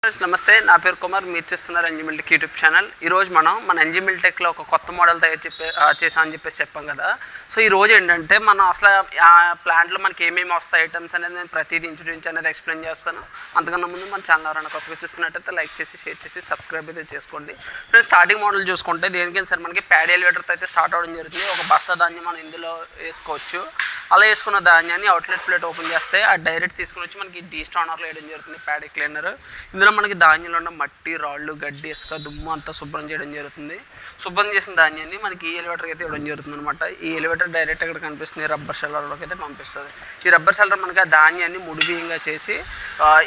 నమస్తే, నా పేరు కుమార్. మీరు చూస్తున్నారు ఎంజిమిల్టెక్ యూట్యూబ్ ఛానల్. ఈరోజు మన ఎంజిమిల్టెక్లో ఒక కొత్త మోడల్ చేసామని చెప్పేసి చెప్పాం కదా. సో ఈరోజు ఏంటంటే మనం అసలు ఆ ప్లాంట్లో మనకి ఏమేమి వస్తాయి ఐటమ్స్ అనేది నేను ప్రతిదీ ఇంచుమించు అనేది ఎక్స్ప్లెయిన్ చేస్తాను. అంతకన్నా ముందు మన ఛానల్ ఎవరైనా కొత్తగా చూస్తున్నట్టయితే లైక్ చేసి షేర్ చేసి సబ్స్క్రైబ్ అయితే చేసుకోండి. ఫ్రెండ్స్, స్టార్టింగ్ మోడల్ చూసుకుంటే దేనికైనా సరే మనకి ప్యాడీ ఎలివేటర్తో అయితే స్టార్ట్ అవ్వడం జరుగుతుంది. ఒక బస్తా ధాన్యం మనం ఇందులో వేసుకోవచ్చు. అలా వేసుకున్న ధాన్యాన్ని అవుట్లెట్ ప్లేట్ ఓపెన్ చేస్తే ఆ డైరెక్ట్ తీసుకుని వచ్చి మనకి డీ స్టానర్లో వేయడం జరుగుతుంది. ప్యాడీ క్లీనర్ ఇందులో మనకి ధాన్యంలో ఉన్న మట్టి, రాళ్ళు, గడ్డి, ఇసుక, దుమ్ము అంతా శుభ్రం చేయడం జరుగుతుంది. శుభ్రం చేసిన ధాన్యాన్ని మనకి ఈ ఎలివేటర్కి అయితే ఇవ్వడం జరుగుతుంది అనమాట. ఈ ఎలివేటర్ డైరెక్ట్ ఇక్కడ కనిపిస్తుంది రబ్బర్ షెల్లర్లోకి అయితే పంపిస్తుంది. ఈ రబ్బర్ షెల్లర్ మనకి ఆ ధాన్యాన్ని ముడిబియ్యంగా చేసి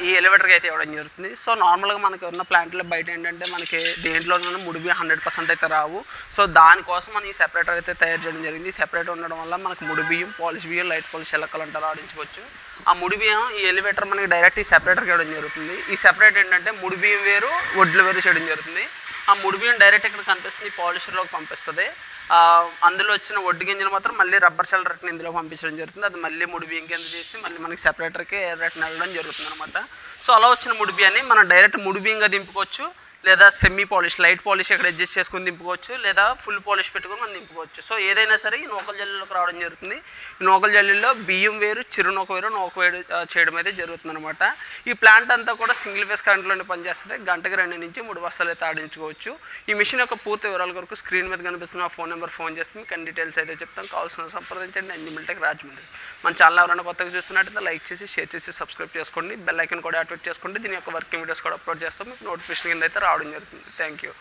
ఈ ఎలివేటర్కి అయితే ఇవ్వడం జరుగుతుంది. సో నార్మల్గా మనకి ఉన్న ప్లాంట్లో బయట ఏంటంటే మనకి దేంట్లోనూ ముడిబియ్యం 100% అయితే రావు. సో దానికోసం మనం ఈ సెపరేటర్ అయితే తయారు చేయడం జరిగింది. ఈ సెపరేటర్ ఉండడం వల్ల మనకు ముడిబియ్యం, పాలిష్ బియ్యం, లైట్ పాలిష్ ఎలకలు అంటారు ఆడించుకోవచ్చు. ఆ ముడిబియ్యం ఈ ఎలివేటర్ మనకి డైరెక్ట్ ఈ సెపరేటర్కి ఇవ్వడం జరుగుతుంది. ఈ సెపరేట్ ఏంటంటే ముడిబియ్యం వేరు, వడ్లు వేరు చేయడం జరుగుతుంది. ఆ ముడిబియ్యం డైరెక్ట్ ఇక్కడ కనిపిస్తుంది, పాలిషర్లోకి పంపిస్తుంది. అందులో వచ్చిన వడ్డు గింజలు మాత్రం మళ్ళీ రబ్బర్ షెల్లర్ని ఇందులో పంపించడం జరుగుతుంది. అది మళ్ళీ ముడిబియ్యం కింద చేసి మళ్ళీ మనకి సెపరేటర్కి రిటర్న్ వెళ్ళడం జరుగుతుంది అనమాట. సో అలా వచ్చిన ముడిబియ్యాన్ని మనం డైరెక్ట్ ముడిబియ్యంగా దింపుకోవచ్చు, లేదా సెమీ పాలిష్, లైట్ పాలిష్ ఇక్కడ అడ్జస్ట్ చేసుకుని దింపుకోవచ్చు, లేదా ఫుల్ పాలిష్ పెట్టుకుని మనం దింపుకోవచ్చు. సో ఏదైనా సరే ఈ నూకల జల్లీలోకి రావడం జరుగుతుంది. ఈ నూకల జల్లీలో బియ్యం వేరు, చిరునూక వేరు, నూక వేరు చేయడం అయితే జరుగుతుంది అనమాట. ఈ ప్లాంట్ అంతా కూడా సింగిల్ ఫేస్ కరెంట్లోనే పనిచేస్తుంది. గంటకి 2 నుంచి 3 బస్తాలు అయితే ఆడించుకోవచ్చు. ఈ మిషన్ యొక్క పూర్తి వివరాల కొరకు స్క్రీన్ మీద కనిపిస్తున్న ఫోన్ నెంబర్ ఫోన్ చేస్తే మీకు అన్ని డీటెయిల్స్ అయితే చెప్తాం. కావాల్సిన సంప్రదించండి. ఎంజిమిల్టెక్ రాజమండ్రి. మన ఛానల్ ఎవరైనా కొత్తగా చూస్తున్నట్టయితే లైక్ చేసి షేర్ చేసి సబ్స్క్రైబ్ చేసుకోండి. బెల్ ఐకాన్ కూడా యాక్టివేట్ చేసుకోండి. దీని యొక్క వర్కింగ్ వీడియోస్ కూడా అప్లోడ్ చేస్తాం. మీకు నోటిఫికేషన్ కింద అయితే రావడం జరుగుతుంది. Thank you.